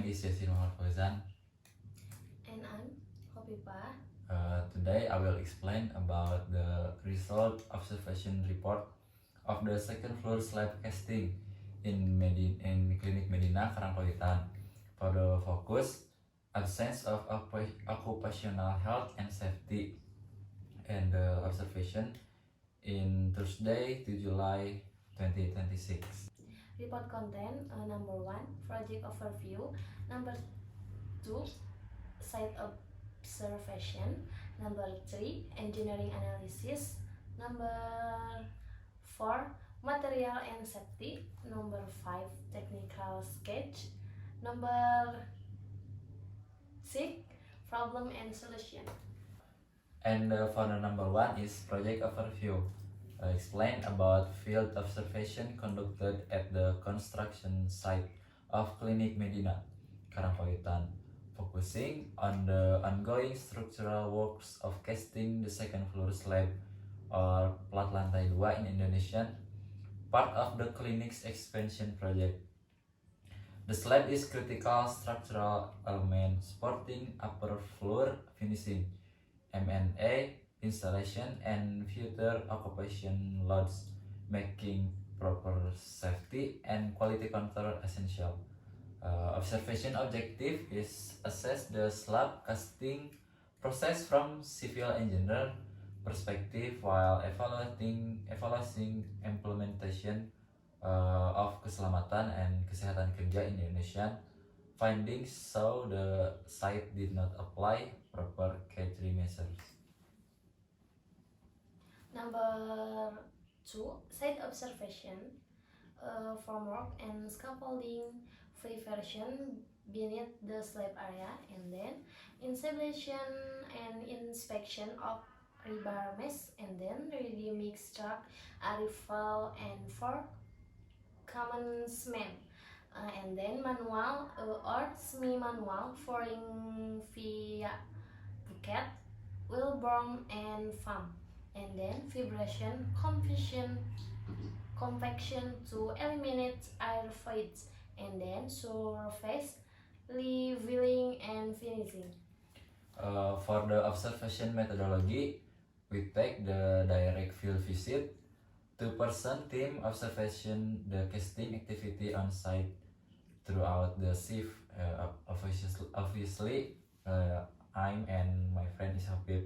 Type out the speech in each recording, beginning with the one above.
name is Yasin Muhammad Fauzan. And I'm Hopipa. Today I will explain about the result observation report of the second floor slab casting in Klinik Medina, Karangkoitan. For the focus, absence of occupational health and safety, and the observation in Thursday, 2 July 2026. Report content number 1, project overview. Number 2, site observation. Number 3, engineering analysis. Number 4, material and safety. Number 5, technical sketch. Number 6, problem and solution. And for the number 1 is project overview. Explain about field observation conducted at the construction site of Klinik Medina, Karangkoitan, focusing on the ongoing structural works of casting the second floor slab or plat lantai 2 in Indonesian, part of the clinic's expansion project. The slab is critical structural element supporting upper floor finishing, M&A installation and future occupation loads, making proper safety and quality control essential. Observation objective is assess the slab casting process from civil engineer perspective while evaluating implementation of keselamatan and kesehatan kerja in Indonesia. Findings show the site did not apply proper K3 measures. Number 2, site observation, formwork and scaffolding preparation beneath the slab area, and then installation and inspection of rebar mesh, and then ready mix truck arrival and for commencement, and then manual or semi-manual pouring via bucket, wheelborne and farm, and then vibration compaction to eliminate air voids, and then surface leveling and finishing. For the observation methodology, we take the direct field visit, 2-person team observation the casting activity on site throughout the shift. Obviously, I'm and my friend is Habib,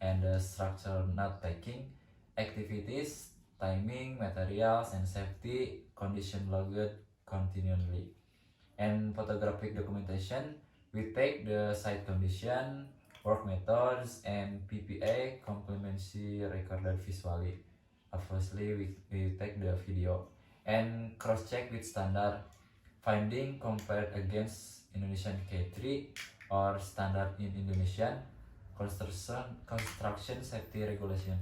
and the structure not taking activities, timing, materials, and safety condition logged continually. And photographic documentation, we take the site condition, work methods, and PPA complementary recorded visually. Obviously, we take the video and cross-check with standard finding compared against Indonesian K3 or standard in Indonesian construction safety regulation.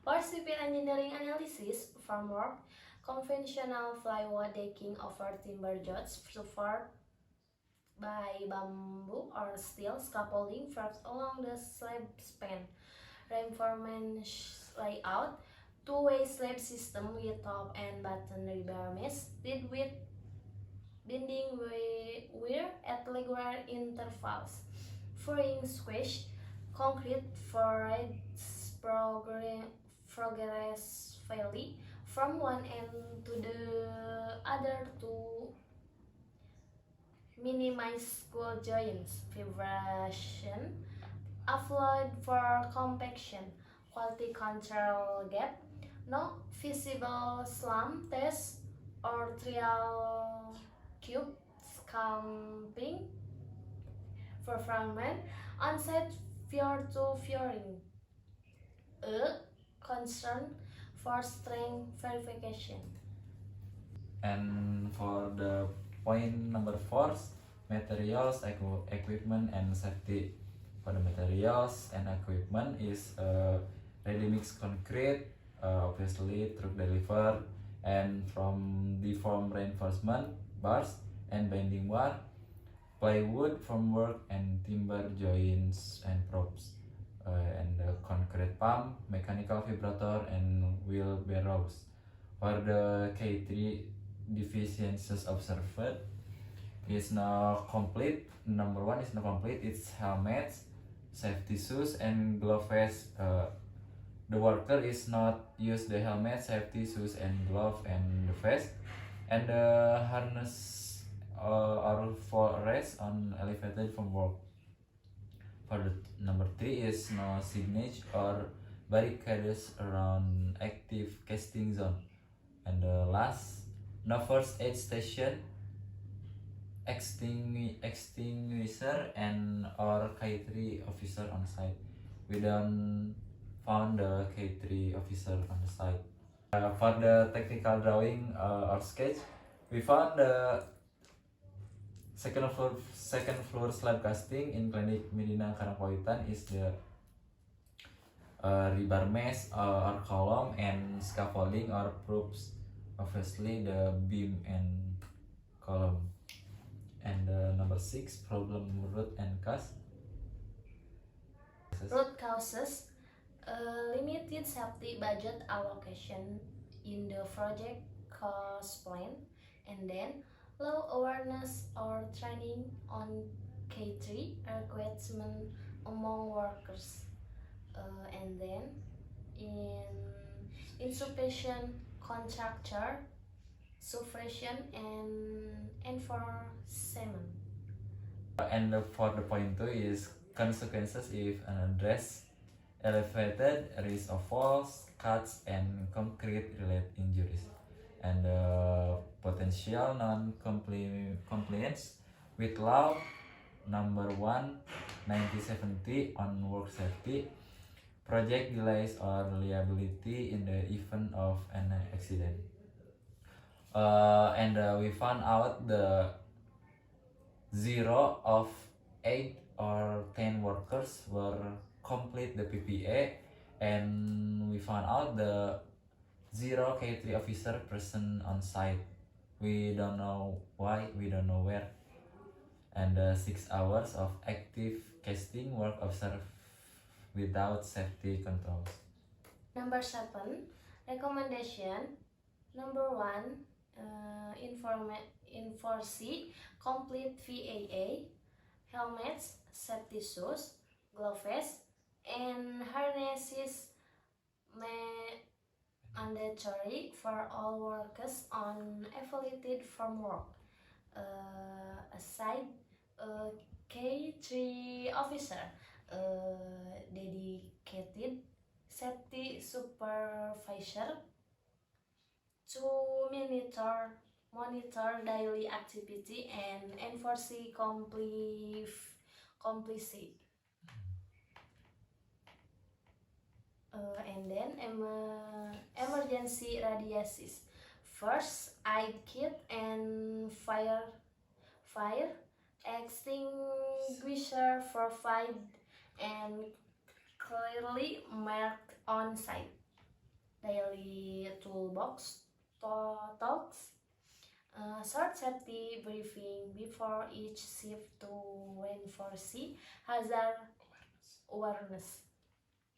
For civil engineering analysis, formwork, conventional plywood decking over timber joists supported by bamboo or steel scaffolding wrapped along the slab span. Reinforcement layout, two-way slab system with top and bottom rebar mesh, did with bending wear at regular intervals. Footing squish, concrete forages progressively from one end to the other to minimize cool joints. Vibration, avoid for compaction. Quality control gap, no visible slump test or trial cube scamping. Performance on-site peer-to-peering, a concern for strength verification. And for the point number 4, materials, equipment, and safety. For the materials and equipment is ready mix concrete, obviously truck delivered, and from deform reinforcement bars and bending wire, plywood formwork and timber joints and props, and the concrete pump, mechanical vibrator, and wheelbarrows. For the K3 deficiencies observed, is not complete. Number one is not complete. It's helmets, safety shoes, and gloves. The worker is not use the helmet, safety shoes, and glove and the vest, and the harness are for rest on elevated from work. For the number three is no signage or barricades around active casting zone. And the last, no first aid station, extinguisher, and or K3 officer on site. We don't found the K3 officer on the site. For the technical drawing or sketch, we found the second floor slab casting in Klinik Medina Karangpawitan is the rebar mesh or column and scaffolding or proofs, obviously the beam and column. And number 6, problem root and cause. Root causes: limited safety budget allocation in the project cost plan, and then low awareness or training on K3 equipment among workers, and then insufficient contractor supervision and enforcement. And for the point 2 is consequences if unaddressed, elevated risk of falls, cuts, and concrete related injuries, and potential non-compliance with law number 1 1970 on work safety, project delays or liability in the event of an accident. And we found out the 0 of 8 or 10 workers were complete the PPA, and we found out the 0 K3 officer present on site. We don't know why, we don't know where. And 6 hours of active casting work observed without safety controls. Number 7, recommendation. Number 1, enforce complete VAA, helmets, safety shoes, gloves, and harnesses mandatory for all workers on affiliated from work. Aside K3 officer, dedicated safety supervisor to monitor daily activity and enforce complicity. And then emergency radiasis, first aid kit and fire extinguisher provide and clearly marked on site. Daily toolbox, talks, short safety briefing before each shift to reinforce hazard awareness.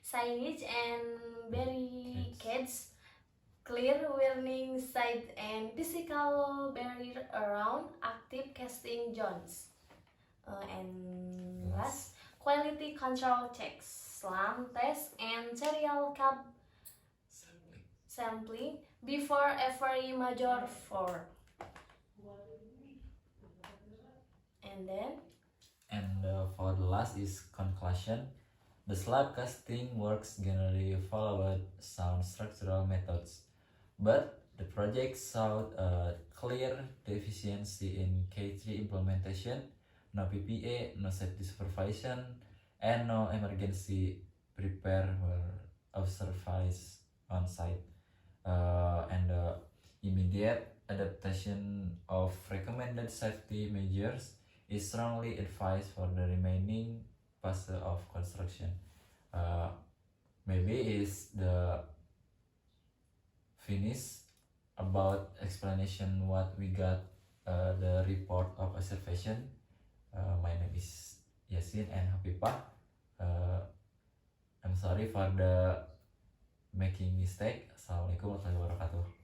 Signage and barricades, clear warning signs and physical barrier around active casting zones. And last, quality control checks, slam test and serial cap sampling before every major fault. And then for the last is conclusion. The slab casting works generally followed sound structural methods, but the project showed a clear deficiency in K3 implementation, no PPA, no safety supervision, and no emergency prepare were observed on site. And immediate adaptation of recommended safety measures is strongly advised for the remaining phase of construction. Maybe is the finish about explanation what we got the report of observation. My name is Yasin and Hafifah. I'm sorry for the making mistake. Assalamualaikum warahmatullahi wabarakatuh.